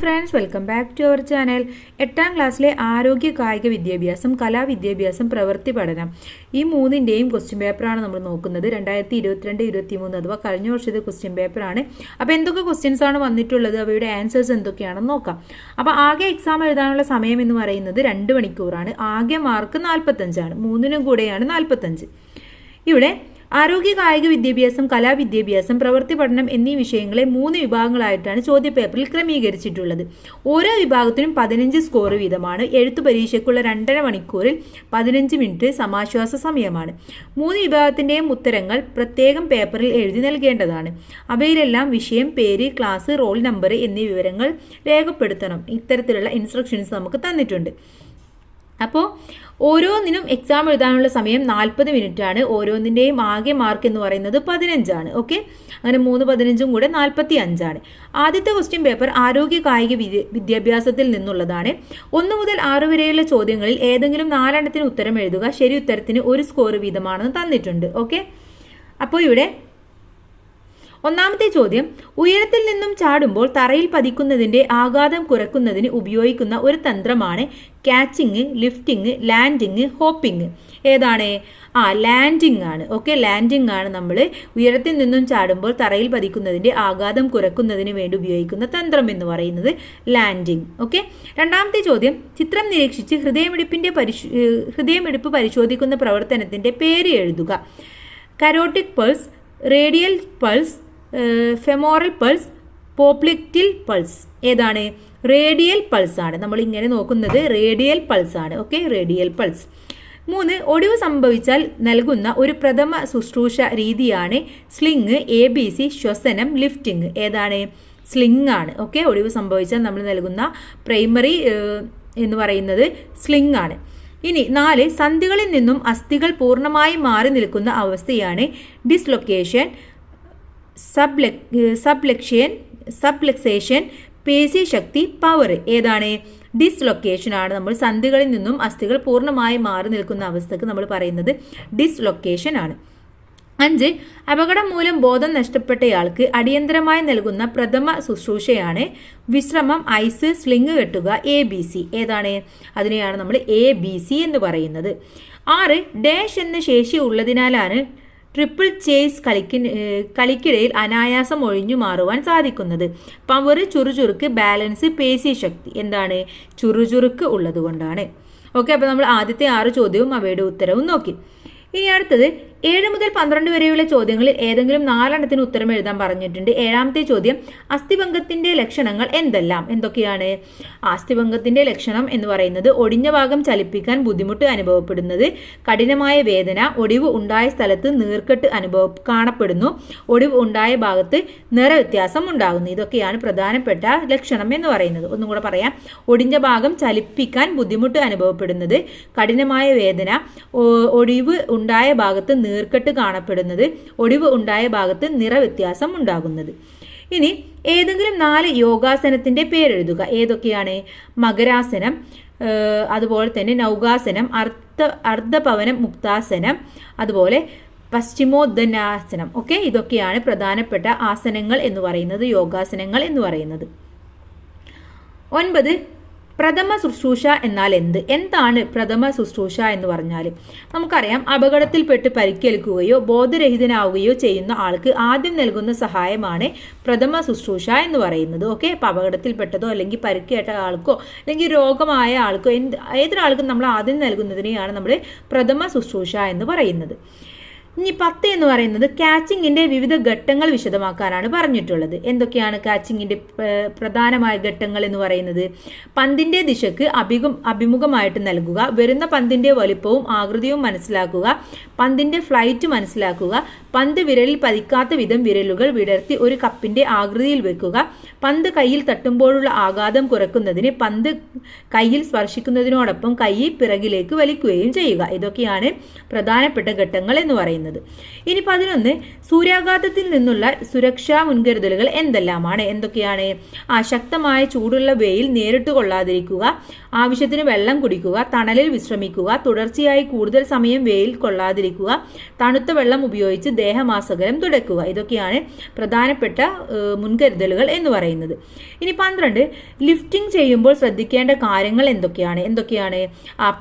Friends, welcome back to our channel. 8ാം ക്ലാസ്സിലെ ആരോഗ്യ കായിക വിദ്യാഭ്യാസം, കലാവിദ്യാഭ്യാസം, പ്രവൃത്തി പഠനം ഈ മൂന്നിൻ്റെയും ക്വസ്റ്റ്യൻ പേപ്പറാണ് നമ്മൾ നോക്കുന്നത്. 2022-23 അഥവാ കഴിഞ്ഞ വർഷത്തെ ക്വസ്റ്റ്യൻ പേപ്പറാണ്. അപ്പോൾ എന്തൊക്കെ ക്വസ്റ്റ്യൻസ് ആണ് വന്നിട്ടുള്ളത്, അവയുടെ ആൻസേഴ്സ് എന്തൊക്കെയാണെന്ന് നോക്കാം. അപ്പോൾ ആകെ എക്സാം എഴുതാനുള്ള സമയം എന്ന് പറയുന്നത് 2 മണിക്കൂറാണ്. ആകെ മാർക്ക് 45 ആണ്. മൂന്നിനും കൂടെയാണ് 45. ഇവിടെ ആരോഗ്യ കായിക വിദ്യാഭ്യാസം, കലാവിദ്യാഭ്യാസം, പ്രവൃത്തി പഠനം എന്നീ വിഷയങ്ങളെ 3 വിഭാഗങ്ങളായിട്ടാണ് ചോദ്യപേപ്പറിൽ ക്രമീകരിച്ചിട്ടുള്ളത്. ഓരോ വിഭാഗത്തിനും 15 സ്കോർ വീതമാണ്. എഴുത്തു പരീക്ഷയ്ക്കുള്ള 2.5 മണിക്കൂറിൽ 15 മിനിറ്റ് സമാശ്വാസ സമയമാണ്. 3 വിഭാഗത്തിൻ്റെയും ഉത്തരങ്ങൾ പ്രത്യേകം പേപ്പറിൽ എഴുതി നൽകേണ്ടതാണ്. അവയിലെല്ലാം വിഷയം, പേര്, ക്ലാസ്, റോൾ നമ്പർ എന്നീ വിവരങ്ങൾ രേഖപ്പെടുത്തണം. ഇത്തരത്തിലുള്ള ഇൻസ്ട്രക്ഷൻസ് നമുക്ക് തന്നിട്ടുണ്ട്. അപ്പോൾ ഓരോന്നിനും എക്സാം എഴുതാനുള്ള സമയം 40 മിനിറ്റ് ആണ്. ഓരോന്നിൻ്റെയും ആകെ മാർക്ക് എന്ന് പറയുന്നത് 15 ആണ്. ഓക്കെ, അങ്ങനെ 3 15 കൂടെ 45 ആണ്. ആദ്യത്തെ ക്വസ്റ്റ്യൻ പേപ്പർ ആരോഗ്യ കായിക വിദ്യാഭ്യാസത്തിൽ നിന്നുള്ളതാണ്. 1 മുതൽ 6 വരെയുള്ള ചോദ്യങ്ങളിൽ ഏതെങ്കിലും 4 എണ്ണത്തിന് ഉത്തരം എഴുതുക. ശരി ഉത്തരത്തിന് 1 സ്കോർ വീതമാണെന്ന് തന്നിട്ടുണ്ട്. ഓക്കെ, അപ്പോൾ ഇവിടെ ഒന്നാമത്തെ ചോദ്യം, ഉയരത്തിൽ നിന്നും ചാടുമ്പോൾ തറയിൽ പതിക്കുന്നതിന്റെ ആഘാതം കുറയ്ക്കുന്നതിന് ഉപയോഗിക്കുന്ന ഒരു തന്ത്രമാണ് ക്യാച്ചിങ്, ലിഫ്റ്റിംഗ്, ലാൻഡിങ്, ഹോപ്പിംഗ്. ഏതാണ്? ലാൻഡിംഗ് ആണ്. ഓക്കെ, ലാൻഡിംഗ് ആണ് നമ്മൾ ഉയരത്തിൽ നിന്നും ചാടുമ്പോൾ തറയിൽ പതിക്കുന്നതിന്റെ ആഘാതം കുറയ്ക്കുന്നതിന് വേണ്ടി ഉപയോഗിക്കുന്ന തന്ത്രം എന്ന് പറയുന്നത് ലാൻഡിംഗ്. ഓക്കെ, രണ്ടാമത്തെ ചോദ്യം, ചിത്രം നിരീക്ഷിച്ച് ഹൃദയമിടിപ്പ് പരിശോധിക്കുന്ന പ്രവർത്തനത്തിന്റെ പേര് എഴുതുക. Carotid pulse, radial pulse, femoral pulse, popliteal pulse. ഏതാണ്? റേഡിയൽ പൾസ് ആണ്. നമ്മൾ ഇങ്ങനെ നോക്കുന്നത് റേഡിയൽ പൾസ് ആണ്. Okay, radial pulse. 3, ഒടിവ് സംഭവിച്ചാൽ നൽകുന്ന ഒരു പ്രഥമ ശുശ്രൂഷ രീതിയാണ് സ്ലിങ്, ABC, ശ്വസനം, ലിഫ്റ്റിംഗ്. ഏതാണ്? സ്ലിങ് ആണ്. ഓക്കെ, ഒടിവ് സംഭവിച്ചാൽ നമ്മൾ നൽകുന്ന പ്രൈമറി എന്ന് പറയുന്നത് സ്ലിങ് ആണ്. ഇനി 4, സന്ധികളിൽ നിന്നും അസ്ഥികൾ പൂർണ്ണമായി മാറി നിൽക്കുന്ന അവസ്ഥയാണ് ഡിസ്ലൊക്കേഷൻ, സബ്ലക്സേഷൻ, പേശീശക്തി, പവർ. ഏതാണ്? ഡിസ്ലൊക്കേഷൻ ആണ്. നമ്മൾ സന്ധികളിൽ നിന്നും അസ്ഥികൾ പൂർണ്ണമായി മാറി നിൽക്കുന്ന അവസ്ഥക്ക് നമ്മൾ പറയുന്നത് ഡിസ്ലൊക്കേഷൻ ആണ്. 5, അപകടം മൂലം ബോധം നഷ്ടപ്പെട്ടയാൾക്ക് അടിയന്തരമായി നൽകുന്ന പ്രഥമ ശുശ്രൂഷയാണ് വിശ്രമം, ഐസ്, സ്ലിങ് കെട്ടുക, ABC. ഏതാണ്? അതിനെയാണ് നമ്മൾ ABC എന്ന് പറയുന്നത്. 6, ഡാഷ് എന്ന ശേഷി ഉള്ളതിനാലാണ് ട്രിപ്പിൾ ചേസ് കളിക്കിടയിൽ അനായാസം ഒഴിഞ്ഞു മാറുവാൻ സാധിക്കുന്നത്. പവർ, ചുറുചുറുക്ക്, ബാലൻസ്, പേശീശക്തി. എന്താണ്? ചുറുചുറുക്ക് ഉള്ളത് കൊണ്ടാണ്. ഓക്കെ, അപ്പോൾ നമ്മൾ ആദ്യത്തെ 6 ചോദ്യവും അവയുടെ ഉത്തരവും നോക്കി. ഇനി അടുത്തത് 7 മുതൽ 12 വരെയുള്ള ചോദ്യങ്ങളിൽ ഏതെങ്കിലും 4 എണ്ണത്തിന് ഉത്തരം എഴുതാൻ പറഞ്ഞിട്ടുണ്ട്. 7ാമത്തെ ചോദ്യം, അസ്ഥിഭംഗത്തിന്റെ ലക്ഷണങ്ങൾ എന്തെല്ലാം? എന്തൊക്കെയാണ്? അസ്ഥിഭംഗത്തിന്റെ ലക്ഷണം എന്ന് പറയുന്നത് ഒടിഞ്ഞ ഭാഗം ചലിപ്പിക്കാൻ ബുദ്ധിമുട്ട് അനുഭവപ്പെടുന്നത്, കഠിനമായ വേദന, ഒടിവ് ഉണ്ടായ സ്ഥലത്ത് നീർക്കെട്ട് കാണപ്പെടുന്നു, ഒടിവ് ഉണ്ടായ ഭാഗത്ത് നിറവ്യത്യാസം ഉണ്ടാകുന്നു. ഇതൊക്കെയാണ് പ്രധാനപ്പെട്ട ലക്ഷണം എന്ന് പറയുന്നത്. ഒന്നും കൂടെ പറയാം. ഒടിഞ്ഞ ഭാഗം ചലിപ്പിക്കാൻ ബുദ്ധിമുട്ട് അനുഭവപ്പെടുന്നത്, കഠിനമായ വേദന, ഒടിവ് ഉണ്ടായ ഭാഗത്ത് നീർക്കെട്ട് കാണപ്പെടുന്നത്, ഒടിവ് ഉണ്ടായ ഭാഗത്ത് നിറവ്യത്യാസം ഉണ്ടാകുന്നത്. ഇനി ഏതെങ്കിലും 4 യോഗാസനത്തിന്റെ പേരെഴുതുക. ഏതൊക്കെയാണ്? മകരാസനം, അതുപോലെ തന്നെ നൗകാസനം, അർദ്ധപവനം മുക്താസനം, അതുപോലെ പശ്ചിമോദ്ദനാസനം. ഓക്കെ, ഇതൊക്കെയാണ് പ്രധാനപ്പെട്ട ആസനങ്ങൾ എന്ന് പറയുന്നത്, യോഗാസനങ്ങൾ എന്ന് പറയുന്നത്. 9, പ്രഥമ ശുശ്രൂഷ എന്നാൽ എന്താണ് പ്രഥമ ശുശ്രൂഷ എന്ന് പറഞ്ഞാൽ? നമുക്കറിയാം, അപകടത്തിൽപ്പെട്ട് പരിക്കേൽക്കുകയോ ബോധരഹിതനാവുകയോ ചെയ്യുന്ന ആൾക്ക് ആദ്യം നൽകുന്ന സഹായമാണ് പ്രഥമ ശുശ്രൂഷ എന്ന് പറയുന്നത്. ഓക്കെ, അപ്പോൾ അപകടത്തിൽപ്പെട്ടതോ അല്ലെങ്കിൽ പരിക്കേറ്റ ആൾക്കോ അല്ലെങ്കിൽ രോഗമായ ആൾക്കോ ഏതൊരാൾക്കും നമ്മൾ ആദ്യം നൽകുന്നതിനെയാണ് നമ്മൾ പ്രഥമ ശുശ്രൂഷ എന്ന് പറയുന്നത്. ഇനി 10 എന്ന് പറയുന്നത് ക്യാച്ചിങ്ങിന്റെ വിവിധ ഘട്ടങ്ങൾ വിശദമാക്കാനാണ് പറഞ്ഞിട്ടുള്ളത്. എന്തൊക്കെയാണ് ക്യാച്ചിങ്ങിന്റെ പ്രധാനമായ ഘട്ടങ്ങൾ എന്ന് പറയുന്നത്? പന്തിന്റെ ദിശക്ക് അഭിമുഖമായിട്ട് നൽകുക, വരുന്ന പന്തിന്റെ വലിപ്പവും ആകൃതിയും മനസ്സിലാക്കുക, പന്തിന്റെ ഫ്ലൈറ്റ് മനസ്സിലാക്കുക, പന്ത് വിരലിൽ പതിക്കാത്ത വിധം വിരലുകൾ വിടർത്തി ഒരു കപ്പിന്റെ ആകൃതിയിൽ വെക്കുക, പന്ത് കയ്യിൽ തട്ടുമ്പോഴുള്ള ആഘാതം കുറയ്ക്കുന്നതിന് പന്ത് കയ്യിൽ സ്പർശിക്കുന്നതിനോടൊപ്പം കൈ പിറകിലേക്ക് വലിക്കുകയും ചെയ്യുക. ഇതൊക്കെയാണ് പ്രധാനപ്പെട്ട ഘട്ടങ്ങൾ എന്ന് പറയുന്നത്. പറയുന്നത്. ഇനി 11 സൂര്യാഘാതത്തിൽ നിന്നുള്ള സുരക്ഷാ മുൻകരുതലുകൾ എന്തെല്ലാമാണ്? എന്തൊക്കെയാണ്? ശക്തമായ ചൂടുള്ള വെയിൽ നേരിട്ട് കൊള്ളാതിരിക്കുക, ആവശ്യത്തിന് വെള്ളം കുടിക്കുക, തണലിൽ വിശ്രമിക്കുക, തുടർച്ചയായി കൂടുതൽ സമയം വെയിൽ കൊള്ളാതിരിക്കുക, തണുത്ത വെള്ളം ഉപയോഗിച്ച് ദേഹമാസകലം തുടയ്ക്കുക. ഇതൊക്കെയാണ് പ്രധാനപ്പെട്ട മുൻകരുതലുകൾ എന്ന് പറയുന്നത്. ഇനി 12 ലിഫ്റ്റിംഗ് ചെയ്യുമ്പോൾ ശ്രദ്ധിക്കേണ്ട കാര്യങ്ങൾ എന്തൊക്കെയാണ്?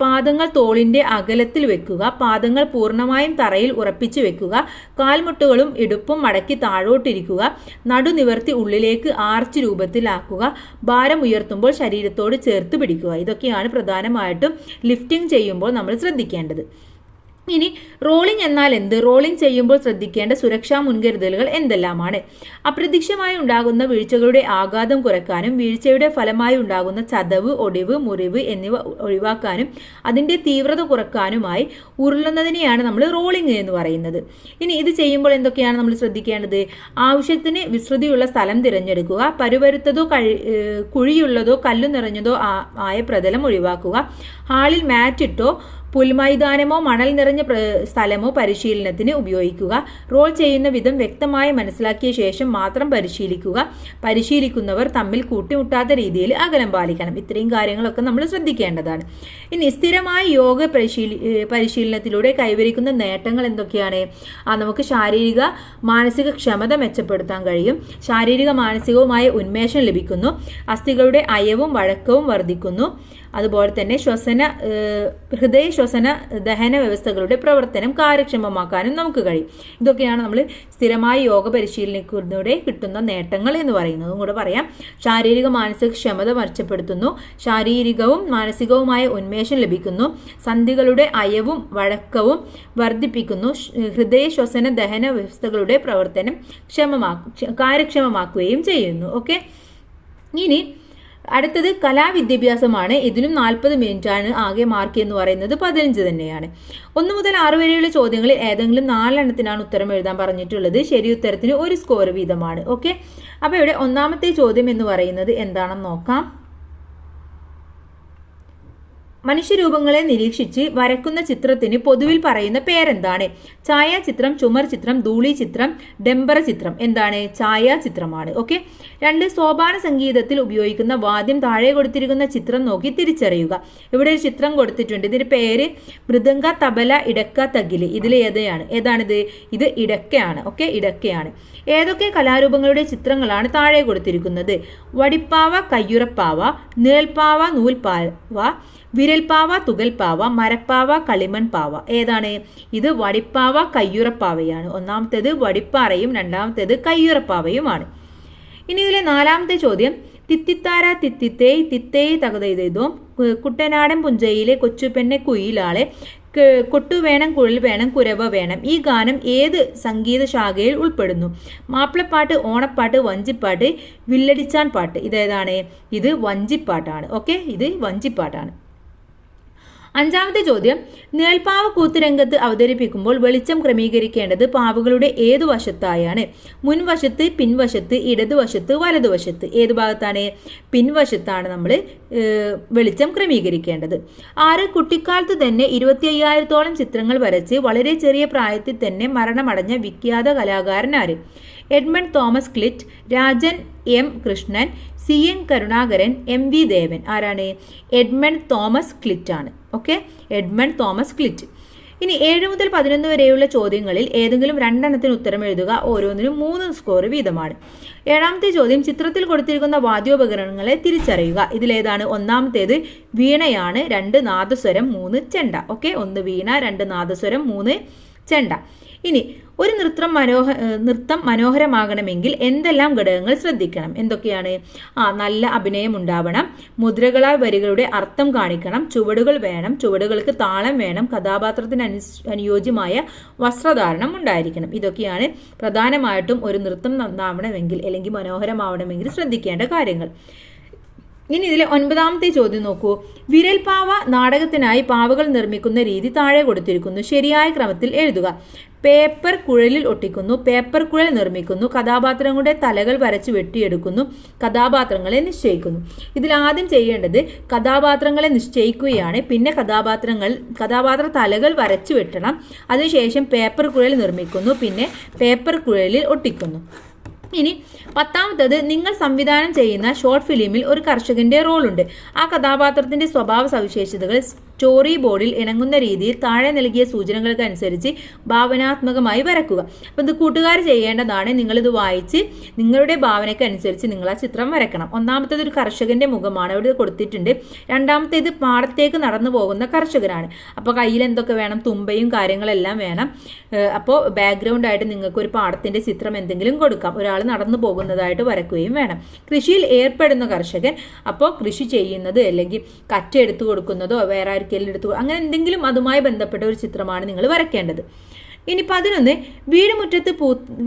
പാദങ്ങൾ തോളിന്റെ അകലത്തിൽ വെക്കുക, പാദങ്ങൾ പൂർണ്ണമായും തറയിൽ ഉറപ്പിച്ചു വെക്കുക, കാൽമുട്ടുകളും ഇടുപ്പും മടക്കി താഴോട്ടിരിക്കുക, നടുനിവർത്തി ഉള്ളിലേക്ക് ആർച്ച് രൂപത്തിലാക്കുക, ഭാരം ഉയർത്തുമ്പോൾ ശരീരത്തോട് ചേർത്ത് പിടിക്കുക. ഇതൊക്കെയാണ് പ്രധാനമായിട്ടും ലിഫ്റ്റിംഗ് ചെയ്യുമ്പോൾ നമ്മൾ ശ്രദ്ധിക്കേണ്ടത്. ഇനി റോളിംഗ് എന്നാൽ എന്ത്? റോളിംഗ് ചെയ്യുമ്പോൾ ശ്രദ്ധിക്കേണ്ട സുരക്ഷാ മുൻകരുതലുകൾ എന്തെല്ലാമാണ്? അപ്രതീക്ഷിതമായി ഉണ്ടാകുന്ന വീഴ്ചകളുടെ ആഘാതം കുറയ്ക്കാനും വീഴ്ചയുടെ ഫലമായി ഉണ്ടാകുന്ന ചതവ്, ഒടിവ്, മുറിവ് എന്നിവ ഒഴിവാക്കാനും അതിൻ്റെ തീവ്രത കുറയ്ക്കാനുമായി ഉരുളുന്നതിനെയാണ് നമ്മൾ റോളിംഗ് എന്ന് പറയുന്നത്. ഇനി ഇത് ചെയ്യുമ്പോൾ എന്തൊക്കെയാണ് നമ്മൾ ശ്രദ്ധിക്കേണ്ടത്? ആവശ്യത്തിന് വിസ്തൃതിയുള്ള സ്ഥലം തിരഞ്ഞെടുക്കുക, പരുപരുത്തതോ കുഴിയുള്ളതോ കല്ലു നിറഞ്ഞതോ ആയ പ്രതലം ഒഴിവാക്കുക, ഹാളിൽ മാറ്റിട്ടോ പുൽമൈതാനമോ മണൽ നിറഞ്ഞ സ്ഥലമോ പരിശീലനത്തിന് ഉപയോഗിക്കുക, റോൾ ചെയ്യുന്ന വിധം വ്യക്തമായി മനസ്സിലാക്കിയ ശേഷം മാത്രം പരിശീലിക്കുക, പരിശീലിക്കുന്നവർ തമ്മിൽ കൂട്ടിമുട്ടാത്ത രീതിയിൽ അകലം പാലിക്കണം. ഇത്രയും കാര്യങ്ങളൊക്കെ നമ്മൾ ശ്രദ്ധിക്കേണ്ടതാണ്. ഇനി സ്ഥിരമായ യോഗ പരിശീലനത്തിലൂടെ കൈവരിക്കുന്ന നേട്ടങ്ങൾ എന്തൊക്കെയാണ്? നമുക്ക് ശാരീരിക മാനസിക ക്ഷമത മെച്ചപ്പെടുത്താൻ കഴിയും, ശാരീരിക മാനസികവുമായ ഉന്മേഷം ലഭിക്കുന്നു, അസ്ഥികളുടെ അയവും വഴക്കവും വർദ്ധിക്കുന്നു, അതുപോലെ തന്നെ ഹൃദയ ശ്വസന ദഹന വ്യവസ്ഥകളുടെ പ്രവർത്തനം കാര്യക്ഷമമാക്കാനും നമുക്ക് കഴിയും. ഇതൊക്കെയാണ് നമ്മൾ സ്ഥിരമായി യോഗ പരിശീലനത്തിലൂടെ കിട്ടുന്ന നേട്ടങ്ങൾ എന്ന് പറയുന്നത്. കൂടെ പറയാം, ശാരീരിക മാനസിക ക്ഷമത മെച്ചപ്പെടുത്തുന്നു, ശാരീരികവും മാനസികവുമായ ഉന്മേഷം ലഭിക്കുന്നു, സന്ധികളുടെ അയവും വഴക്കവും വർദ്ധിപ്പിക്കുന്നു, ഹൃദയ ശ്വസന ദഹന വ്യവസ്ഥകളുടെ പ്രവർത്തനം കാര്യക്ഷമമാക്കുകയും ചെയ്യുന്നു. ഓക്കെ, ഇനി അടുത്തത് കലാവിദ്യാഭ്യാസമാണ്. ഇതിലും 40 മിനിറ്റാണ് ആകെ മാർക്ക് എന്ന് പറയുന്നത് 15 തന്നെയാണ്. 1 മുതൽ 6 വരെയുള്ള ചോദ്യങ്ങളിൽ ഏതെങ്കിലും 4 എണ്ണത്തിനാണ് ഉത്തരം എഴുതാൻ പറഞ്ഞിട്ടുള്ളത്. ശരി ഉത്തരത്തിന് 1 സ്കോർ വീതമാണ്. ഓക്കെ, അപ്പോൾ ഇവിടെ ഒന്നാമത്തെ ചോദ്യം എന്ന് പറയുന്നത് എന്താണെന്ന് നോക്കാം. മനുഷ്യരൂപങ്ങളെ നിരീക്ഷിച്ച് വരക്കുന്ന ചിത്രത്തിന് പൊതുവിൽ പറയുന്ന പേരെന്താണ്? ഛായാചിത്രം, ചുമർ ചിത്രം, ധൂളി ചിത്രം, ഡംബര ചിത്രം. എന്താണ്? ഛായാചിത്രമാണ്. ഓക്കെ. 2 സോപാന സംഗീതത്തിൽ ഉപയോഗിക്കുന്ന വാദ്യം താഴെ കൊടുത്തിരിക്കുന്ന ചിത്രം നോക്കി തിരിച്ചറിയുക. ഇവിടെ ഒരു ചിത്രം കൊടുത്തിട്ടുണ്ട്. ഇതിന്റെ പേര് മൃദംഗ, തബല, ഇടക്ക, തകില്. ഇതിൽ ഏതാണിത്? ഇത് ഇടക്കയാണ്. ഓക്കെ, ഇടക്കയാണ്. ഏതൊക്കെ കലാരൂപങ്ങളുടെ ചിത്രങ്ങളാണ് താഴെ കൊടുത്തിരിക്കുന്നത്? വടിപ്പാവ, കയ്യുറപ്പാവ, നിഴൽപ്പാവ, നൂൽപ്പാവ, വിരൽപ്പാവ, തുകൽപ്പാവ, മരപ്പാവ, കളിമൺ പാവ. ഏതാണ്? ഇത് വടിപ്പാവ, കയ്യുറപ്പാവയാണ്. ഒന്നാമത്തേത് വടിപ്പാറയും രണ്ടാമത്തേത് കയ്യുറപ്പാവയുമാണ്. ഇനി ഇതിലെ 4ാമത്തെ ചോദ്യം, തിത്തിത്താര തിത്തിത്തേയ് തിത്തേയ് തകതൈതോ കുട്ടനാടൻ പുഞ്ചയിലെ കൊച്ചുപെണ്ണെ കുയിലാളെ കൊട്ടു വേണം, കുഴൽ വേണം, കുരവ വേണം. ഈ ഗാനം ഏത് സംഗീത ശാഖയിൽ ഉൾപ്പെടുന്നു? മാപ്പിളപ്പാട്ട്, ഓണപ്പാട്ട്, വഞ്ചിപ്പാട്ട്, വില്ലടിച്ചാൻ പാട്ട്. ഇതേതാണ്? ഇത് വഞ്ചിപ്പാട്ടാണ്. ഓക്കെ, ഇത് വഞ്ചിപ്പാട്ടാണ്. 5ാമത്തെ ചോദ്യം, നിഴൽപ്പാവ കൂത്തുരംഗത്ത് അവതരിപ്പിക്കുമ്പോൾ വെളിച്ചം ക്രമീകരിക്കേണ്ടത് പാവകളുടെ ഏതു വശത്തായാണ്? മുൻവശത്ത്, പിൻവശത്ത്, ഇടതുവശത്ത്, വലതുവശത്ത്. ഏത് ഭാഗത്താണ്? പിൻവശത്താണ് നമ്മൾ വെളിച്ചം ക്രമീകരിക്കേണ്ടത്. 6 കുട്ടിക്കാലത്ത് തന്നെ 25,000-ഓളം ചിത്രങ്ങൾ വരച്ച് വളരെ ചെറിയ പ്രായത്തിൽ തന്നെ മരണമടഞ്ഞ വിഖ്യാത കലാകാരൻ ആര്? Edmund Thomas Clint, Rajan M Krishnan, CN Karunakaran, MV Devan. ആരാണ്? എഡ്മണ്ട് തോമസ് ക്ലിറ്റ് ആണ്. ഓക്കെ, എഡ്മണ്ട് തോമസ് ക്ലിറ്റ്. ഇനി 7 മുതൽ 11 വരെയുള്ള ചോദ്യങ്ങളിൽ ഏതെങ്കിലും 2 എണ്ണത്തിന് ഉത്തരം എഴുതുക. ഓരോന്നിനും 3 സ്കോർ വീതമാണ്. 7ാമത്തെ ചോദ്യം, ചിത്രത്തിൽ കൊടുത്തിരിക്കുന്ന വാദ്യോപകരണങ്ങളെ തിരിച്ചറിയുക. ഇതിലേതാണ്? ഒന്നാമത്തേത് വീണയാണ്, 2 നാദസ്വരം, 3 ചെണ്ട. ഓക്കെ, 1 വീണ, 2 നാദസ്വരം, 3 ചെണ്ട. ഇനി ഒരു നൃത്തം മനോഹരമാകണമെങ്കിൽ എന്തെല്ലാം ഘടകങ്ങൾ ശ്രദ്ധിക്കണം? എന്തൊക്കെയാണ്? നല്ല അഭിനയം ഉണ്ടാവണം, മുദ്രകളാൽ വരികളുടെ അർത്ഥം കാണിക്കണം, ചുവടുകൾ വേണം, ചുവടുകൾക്ക് താളം വേണം, കഥാപാത്രത്തിന് അനുയോജ്യമായ വസ്ത്രധാരണം ഉണ്ടായിരിക്കണം. ഇതൊക്കെയാണ് പ്രധാനമായിട്ടും ഒരു നൃത്തം നന്നാവണമെങ്കിൽ അല്ലെങ്കിൽ മനോഹരമാവണമെങ്കിൽ ശ്രദ്ധിക്കേണ്ട കാര്യങ്ങൾ. ഇനി ഇതിലെ 9ാമത്തെ ചോദ്യം നോക്കൂ. വിരൽപാവ നാടകത്തിനായി പാവകൾ നിർമ്മിക്കുന്ന രീതി താഴെ കൊടുത്തിരിക്കുന്നു. ശരിയായ ക്രമത്തിൽ എഴുതുക. പേപ്പർ കുഴലിൽ ഒട്ടിക്കുന്നു, പേപ്പർ കുഴൽ നിർമ്മിക്കുന്നു, കഥാപാത്രങ്ങളുടെ തലകൾ വരച്ച് വെട്ടിയെടുക്കുന്നു, കഥാപാത്രങ്ങളെ നിശ്ചയിക്കുന്നു. ഇതിൽ ആദ്യം ചെയ്യേണ്ടത് കഥാപാത്രങ്ങളെ നിശ്ചയിക്കുകയാണ്. പിന്നെ കഥാപാത്ര തലകൾ വരച്ച് വെട്ടണം. അതിനുശേഷം പേപ്പർ കുഴൽ നിർമ്മിക്കുന്നു, പിന്നെ പേപ്പർ കുഴലിൽ ഒട്ടിക്കുന്നു. ഇനി 10ാമത്തേത്, നിങ്ങൾ സംവിധാനം ചെയ്യുന്ന ഷോർട്ട് ഫിലിമിൽ ഒരു കർഷകന്റെ റോളുണ്ട്. ആ കഥാപാത്രത്തിന്റെ സ്വഭാവ സവിശേഷതകൾ സ്റ്റോറി ബോർഡിൽ ഇണങ്ങുന്ന രീതിയിൽ താഴെ നൽകിയ സൂചനകൾക്ക് അനുസരിച്ച് ഭാവനാത്മകമായി വരക്കുക. അപ്പം ഇത് കൂട്ടുകാർ ചെയ്യേണ്ടതാണ്. നിങ്ങളിത് വായിച്ച് നിങ്ങളുടെ ഭാവനയ്ക്ക് അനുസരിച്ച് നിങ്ങൾ ആ ചിത്രം വരക്കണം. 1ാമത്തേത് ഒരു കർഷകന്റെ മുഖമാണ്, അവിടെ കൊടുത്തിട്ടുണ്ട്. 2ാമത്തേത് പാടത്തേക്ക് നടന്നു പോകുന്ന കർഷകനാണ്. അപ്പോൾ കയ്യിൽ എന്തൊക്കെ വേണം? തുമ്പയും കാര്യങ്ങളെല്ലാം വേണം. അപ്പോൾ ബാക്ക്ഗ്രൗണ്ട് ആയിട്ട് നിങ്ങൾക്ക് ഒരു പാടത്തിന്റെ ചിത്രം എന്തെങ്കിലും കൊടുക്കാം. ഒരാൾ നടന്നു പോകുന്നതായിട്ട് വരക്കുകയും വേണം. കൃഷിയിൽ ഏർപ്പെടുന്ന കർഷകൻ, അപ്പോൾ കൃഷി ചെയ്യുന്നത് അല്ലെങ്കിൽ കറ്റ എടുത്തു കൊടുക്കുന്നതോ വേറെ ആർക്കെല്ലാം എടുത്തു, അങ്ങനെ എന്തെങ്കിലും അതുമായി ബന്ധപ്പെട്ട ഒരു ചിത്രമാണ് നിങ്ങൾ വരയ്ക്കേണ്ടത്. ഇനി 11,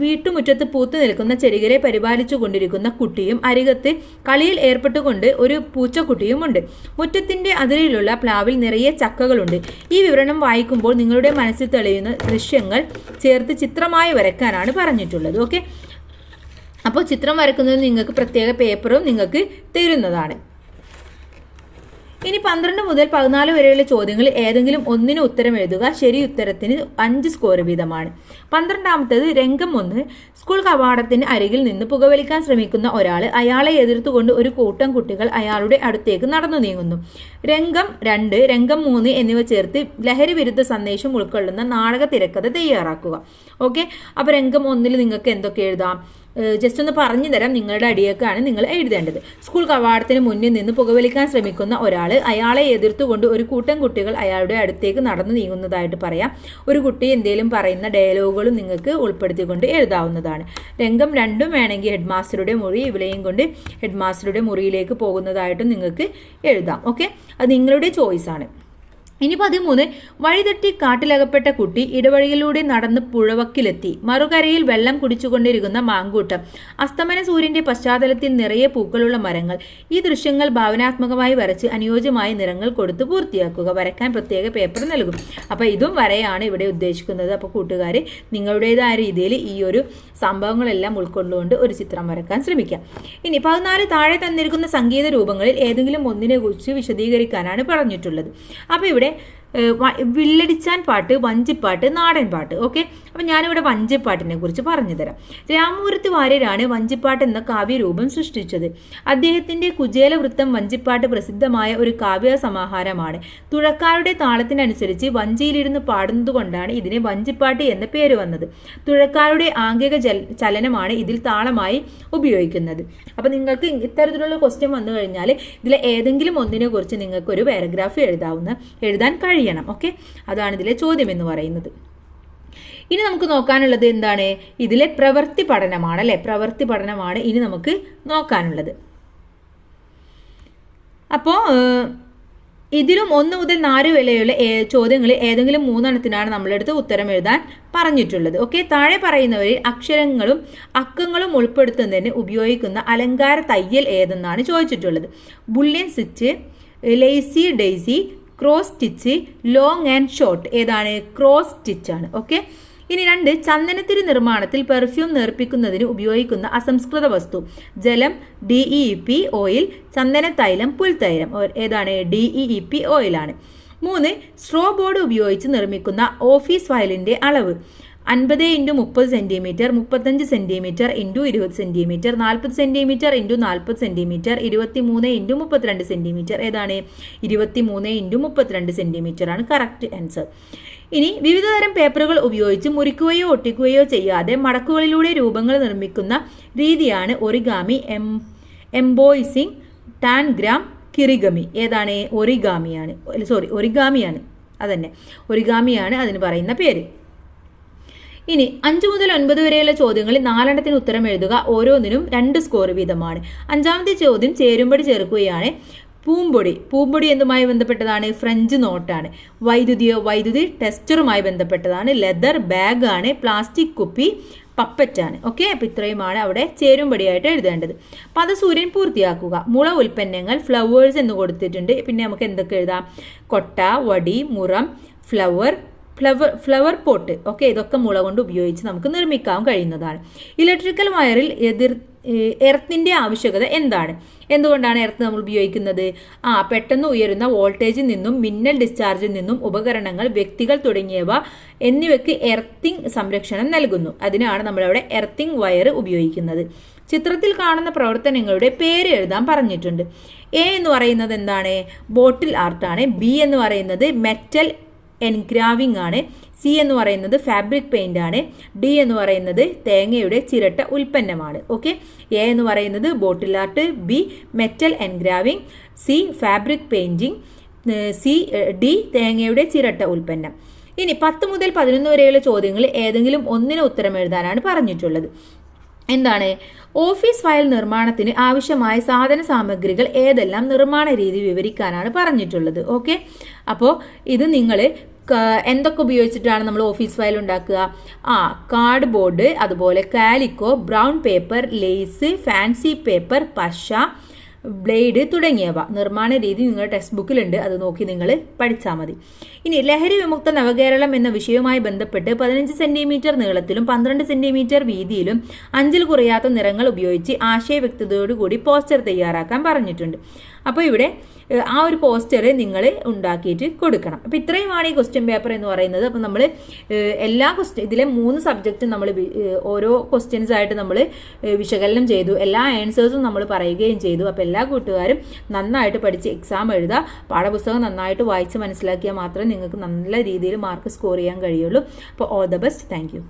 വീട്ടുമുറ്റത്ത് പൂത്തു നിൽക്കുന്ന ചെടികളെ പരിപാലിച്ചു കൊണ്ടിരിക്കുന്ന കുട്ടിയും അരികത്ത് കളിയിൽ ഏർപ്പെട്ടുകൊണ്ട് ഒരു പൂച്ചക്കുട്ടിയുമുണ്ട്. മുറ്റത്തിന്റെ അതിരിലുള്ള പ്ലാവിൽ നിറയെ ചക്കകളുണ്ട്. ഈ വിവരണം വായിക്കുമ്പോൾ നിങ്ങളുടെ മനസ്സിൽ തെളിയുന്ന ദൃശ്യങ്ങൾ ചേർത്ത് ചിത്രമായി വരയ്ക്കാനാണ് പറഞ്ഞിട്ടുള്ളത്. ഓക്കെ, അപ്പോൾ ചിത്രം വരയ്ക്കുന്നത് നിങ്ങൾക്ക് പ്രത്യേക പേപ്പറും നിങ്ങൾക്ക് തരുന്നതാണ്. ഇനി 12 മുതൽ 14 വരെയുള്ള ചോദ്യങ്ങളിൽ ഏതെങ്കിലും ഒന്നിന് ഉത്തരം എഴുതുക. ശരി ഉത്തരത്തിന് 5 സ്കോർ വീതമാണ്. 12ാമത്തേത്, രംഗം 1, സ്കൂൾ കവാടത്തിന് അരികിൽ നിന്ന് പുകവലിക്കാൻ ശ്രമിക്കുന്ന ഒരാൾ, അയാളെ എതിർത്തുകൊണ്ട് ഒരു കൂട്ടം കുട്ടികൾ അയാളുടെ അടുത്തേക്ക് നടന്നു നീങ്ങുന്നു. രംഗം 2, രംഗം 3 എന്നിവ ചേർത്ത് ലഹരി വിരുദ്ധ സന്ദേശം ഉൾക്കൊള്ളുന്ന നാടക തിരക്കഥ തയ്യാറാക്കുക. ഓക്കെ, അപ്പോൾ രംഗം 1 നിങ്ങൾക്ക് എന്തൊക്കെ എഴുതാം? ജസ്റ്റ് ഒന്ന് പറഞ്ഞു തരാം. നിങ്ങളുടെ അടിയേക്കാണ് നിങ്ങൾ എഴുതേണ്ടത്. സ്കൂൾ കവാടത്തിന് മുന്നിൽ നിന്ന് പുകവലിക്കാൻ ശ്രമിക്കുന്ന ഒരാൾ, അയാളെ എതിർത്തുകൊണ്ട് ഒരു കൂട്ടം കുട്ടികൾ അയാളുടെ അടുത്തേക്ക് നടന്നു നീങ്ങുന്നതായിട്ട് പറയാം. ഒരു കുട്ടി എന്തെങ്കിലും പറയുന്ന ഡയലോഗുകളും നിങ്ങൾക്ക് ഉൾപ്പെടുത്തിക്കൊണ്ട് എഴുതാവുന്നതാണ്. രംഗം 2 വേണമെങ്കിൽ ഹെഡ് മാസ്റ്ററുടെ മുറി, ഇവിടെയും കൊണ്ട് ഹെഡ് മാസ്റ്ററുടെ മുറിയിലേക്ക് പോകുന്നതായിട്ടും നിങ്ങൾക്ക് എഴുതാം. ഓക്കെ, അത് നിങ്ങളുടെ ചോയ്സാണ്. ഇനി 13, വഴിതെറ്റി കാട്ടിലകപ്പെട്ട കുട്ടി ഇടവഴിയിലൂടെ നടന്ന് പുഴവക്കിലെത്തി. മറുകരയിൽ വെള്ളം കുടിച്ചുകൊണ്ടിരിക്കുന്ന മാങ്കൂട്ടം, അസ്തമന സൂര്യന്റെ പശ്ചാത്തലത്തിൽ നിറയെ പൂക്കളുള്ള മരങ്ങൾ. ഈ ദൃശ്യങ്ങൾ ഭാവനാത്മകമായി വരച്ച് അനുയോജ്യമായ നിറങ്ങൾ കൊടുത്ത് പൂർത്തിയാക്കുക. വരയ്ക്കാൻ പ്രത്യേക പേപ്പർ നൽകും. അപ്പോൾ ഇതും വരയാണ് ഇവിടെ ഉദ്ദേശിക്കുന്നത്. അപ്പോൾ കൂട്ടുകാർ നിങ്ങളുടേതായ രീതിയിൽ ഈ ഒരു സംഭവങ്ങളെല്ലാം ഉൾക്കൊണ്ടുകൊണ്ട് ഒരു ചിത്രം വരയ്ക്കാൻ ശ്രമിക്കാം. ഇനി 14, താഴെ തന്നിരിക്കുന്ന സംഗീത രൂപങ്ങളിൽ ഏതെങ്കിലും ഒന്നിനെ കുറിച്ച് വിശദീകരിക്കാനാണ് പറഞ്ഞിട്ടുള്ളത്. അപ്പോൾ ഇവിടെ വില്ലടിച്ചാൻ പാട്ട്, വഞ്ചിപ്പാട്ട്, നാടൻ പാട്ട്. ഓക്കെ, അപ്പം ഞാനിവിടെ വഞ്ചിപ്പാട്ടിനെ കുറിച്ച് പറഞ്ഞു തരാം. രാമൂർത്തി വാര്യരാണ് വഞ്ചിപ്പാട്ട് എന്ന കാവ്യരൂപം സൃഷ്ടിച്ചത്. അദ്ദേഹത്തിന്റെ കുചേലവൃത്തം വഞ്ചിപ്പാട്ട് പ്രസിദ്ധമായ ഒരു കാവ്യ സമാഹാരമാണ്. തുഴക്കാരുടെ താളത്തിനനുസരിച്ച് വഞ്ചിയിലിരുന്ന് പാടുന്നത് കൊണ്ടാണ് ഇതിന് വഞ്ചിപ്പാട്ട് എന്ന പേര് വന്നത്. തുഴക്കാരുടെ ആംഗിക ചലനമാണ് ഇതിൽ താളമായി ഉപയോഗിക്കുന്നത്. അപ്പം നിങ്ങൾക്ക് ഇത്തരത്തിലുള്ള ക്വസ്റ്റ്യൻ വന്നു കഴിഞ്ഞാൽ ഇതിലെ ഏതെങ്കിലും ഒന്നിനെ കുറിച്ച് നിങ്ങൾക്ക് ഒരു പാരഗ്രാഫ് എഴുതാൻ കഴിയണം. ഓക്കെ, അതാണ് ഇതിലെ ചോദ്യം എന്ന് പറയുന്നത്. ഇനി നമുക്ക് നോക്കാനുള്ളത് എന്താണ്? ഇതിലെ പ്രവൃത്തി പഠനമാണ് അല്ലെ. പ്രവൃത്തി പഠനമാണ് ഇനി നമുക്ക് നോക്കാനുള്ളത്. അപ്പോൾ ഇതിലും 1 മുതൽ 4 വരെയുള്ള ചോദ്യങ്ങളിൽ ഏതെങ്കിലും 3 എണ്ണത്തിനാണ് നമ്മളെടുത്ത് ഉത്തരം എഴുതാൻ പറഞ്ഞിട്ടുള്ളത്. ഓക്കെ, താഴെ പറയുന്നവരിൽ അക്ഷരങ്ങളും അക്കങ്ങളും ഉൾപ്പെടുത്തുന്നതിന് ഉപയോഗിക്കുന്ന അലങ്കാര തയ്യൽ ഏതെന്നാണ് ചോദിച്ചിട്ടുള്ളത്. Bullion stitch, lazy Daisy, cross stitch, long and short. ഏതാണ്? ക്രോസ് സ്റ്റിച്ച് ആണ്. ഓക്കെ, ഇനി 2, ചന്ദനത്തിരി നിർമ്മാണത്തിൽ പെർഫ്യൂം നേർപ്പിക്കുന്നതിന് ഉപയോഗിക്കുന്ന അസംസ്കൃത വസ്തു. ജലം, DEEP ഓയിൽ, ചന്ദന തൈലം, പുൽത്തൈലം. ഏതാണ്? DEEP ഓയിലാണ്. 3, സ്ട്രോ ബോർഡ് ഉപയോഗിച്ച് നിർമ്മിക്കുന്ന ഓഫീസ് ഫയലിന്റെ അളവ് 50 × 30 centimetre, 35 centimetre × 20 centimetre, 40 centimetre × 40 centimetre, 23 × 32 centimetre. ഏതാണ്? 23 × 32 സെന്റിമീറ്റർ ആണ് കറക്റ്റ് ആൻസർ. ഇനി വിവിധതരം പേപ്പറുകൾ ഉപയോഗിച്ച് മുറിക്കുകയോ ഒട്ടിക്കുകയോ ചെയ്യാതെ മടക്കുകളിലൂടെ രൂപങ്ങൾ നിർമ്മിക്കുന്ന രീതിയാണ് ഒറിഗാമി, എംബോയ്സിംഗ്, ടാൻഗ്രാം, കിറിഗമി. ഏതാണ്? ഒറിഗാമിയാണ്. അതന്നെ, ഒറിഗാമിയാണ് അതിന് പറയുന്ന പേര്. ഇനി 5 മുതൽ 9 വരെയുള്ള ചോദ്യങ്ങളിൽ 4 എണ്ണത്തിന് ഉത്തരം എഴുതുക. ഓരോന്നിനും 2 സ്കോർ വീതമാണ്. 5ാമത്തെ ചോദ്യം ചേരുംപടി ചേർക്കുകയാണ്. പൂമ്പൊടി എന്തുമായി ബന്ധപ്പെട്ടതാണ്? ഫ്രഞ്ച് നോട്ടാണ്. വൈദ്യുതി ടെസ്റ്ററുമായി ബന്ധപ്പെട്ടതാണ്. ലെതർ ബാഗ് ആണ്. പ്ലാസ്റ്റിക് കുപ്പി പപ്പറ്റാണ്. ഓക്കെ, അപ്പോൾ ഇത്രയുമാണ് അവിടെ ചേരുംപടിയായിട്ട് എഴുതേണ്ടത്. പദസൂര്യൻ പൂർത്തിയാക്കുക. മുള ഉൽപ്പന്നങ്ങൾ ഫ്ലവേഴ്സ് എന്ന് കൊടുത്തിട്ടുണ്ട്. പിന്നെ നമുക്ക് എന്തൊക്കെ എഴുതാം? കൊട്ട, വടി, മുറം, ഫ്ലവർ പോട്ട്. ഓക്കെ, ഇതൊക്കെ മുള കൊണ്ട് ഉപയോഗിച്ച് നമുക്ക് നിർമ്മിക്കാൻ കഴിയുന്നതാണ്. ഇലക്ട്രിക്കൽ വയറിൽ എർത്തിന്റെ ആവശ്യകത എന്താണ്? എന്തുകൊണ്ടാണ് എർത്ത് നമ്മൾ ഉപയോഗിക്കുന്നത്? പെട്ടെന്ന് ഉയരുന്ന വോൾട്ടേജിൽ നിന്നും മിന്നൽ ഡിസ്ചാർജിൽ നിന്നും ഉപകരണങ്ങൾ, വ്യക്തികൾ തുടങ്ങിയവ എന്നിവയ്ക്ക് എർത്തിങ് സംരക്ഷണം നൽകുന്നു. അതിനാണ് നമ്മളവിടെ എർത്തിങ് വയർ ഉപയോഗിക്കുന്നത്. ചിത്രത്തിൽ കാണുന്ന പ്രവർത്തനങ്ങളുടെ പേര് എഴുതാൻ പറഞ്ഞിട്ടുണ്ട്. എ എന്ന് പറയുന്നത് എന്താണ്? ബോട്ടിൽ ആർട്ടാണ്. ബി എന്ന് പറയുന്നത് മെറ്റൽ എൻഗ്രാവിംഗ് ആണ്. സി എന്ന് പറയുന്നത് ഫാബ്രിക് പെയിന്റ് ആണ്. ഡി എന്ന് പറയുന്നത് തേങ്ങയുടെ ചിരട്ട ഉൽപ്പന്നമാണ്. ഓക്കെ, എ എന്ന് പറയുന്നത് bottle art, B metal engraving, C fabric painting, D തേങ്ങയുടെ ചിരട്ട ഉൽപ്പന്നം. ഇനി 10 മുതൽ 11 വരെയുള്ള ചോദ്യങ്ങൾ ഏതെങ്കിലും ഒന്നിന് ഉത്തരം എഴുതാനാണ് പറഞ്ഞിട്ടുള്ളത്. എന്താണ്? ഓഫീസ് ഫയൽ നിർമ്മാണത്തിന് ആവശ്യമായ സാധന സാമഗ്രികൾ ഏതെല്ലാം നിർമ്മാണ രീതി വിവരിക്കാനാണ് പറഞ്ഞിട്ടുള്ളത്. ഓക്കെ, അപ്പോൾ ഇത് നിങ്ങൾ എന്തൊക്കെ ഉപയോഗിച്ചിട്ടാണ് നമ്മൾ ഓഫീസ് ഫയൽ ഉണ്ടാക്കുക? കാർഡ് ബോർഡ്, അതുപോലെ calico, brown paper, lace, fancy paper, പശ, ബ്ലേഡ് തുടങ്ങിയവ. നിർമ്മാണ രീതി നിങ്ങളുടെ ടെക്സ്റ്റ് ബുക്കിലുണ്ട്, അത് നോക്കി നിങ്ങൾ പഠിച്ചാൽ മതി. ഇനി ലഹരി വിമുക്ത നവകേരളം എന്ന വിഷയവുമായി ബന്ധപ്പെട്ട് 15 സെന്റിമീറ്റർ നീളത്തിലും 12 സെന്റിമീറ്റർ വീതിയിലും 5ൽ കുറയാത്ത നിറങ്ങൾ ഉപയോഗിച്ച് ആശയവ്യക്തതയോടുകൂടി പോസ്റ്റർ തയ്യാറാക്കാൻ പറഞ്ഞിട്ടുണ്ട്. അപ്പോൾ ഇവിടെ ആ ഒരു പോസ്റ്റർ നിങ്ങൾ ഉണ്ടാക്കിയിട്ട് കൊടുക്കണം. അപ്പോൾ ഇത്രയുമാണ് ഈ ക്വസ്റ്റ്യൻ പേപ്പർ എന്ന് പറയുന്നത്. അപ്പോൾ നമ്മൾ എല്ലാ ഇതിലെ 3 സബ്ജക്റ്റും നമ്മൾ ഓരോ ക്വസ്റ്റ്യൻസ് ആയിട്ട് നമ്മൾ വിശകലനം ചെയ്തു. എല്ലാ ആൻസേഴ്സും നമ്മൾ പറയുകയും ചെയ്തു. അപ്പോൾ എല്ലാ കൂട്ടുകാരും നന്നായിട്ട് പഠിച്ച് എക്സാം എഴുതുക. പാഠപുസ്തകം നന്നായിട്ട് വായിച്ച് മനസ്സിലാക്കിയാൽ മാത്രമേ നിങ്ങൾക്ക് നല്ല രീതിയിൽ മാർക്ക് സ്കോർ ചെയ്യാൻ കഴിയുള്ളൂ. അപ്പോൾ all the best. Thank you.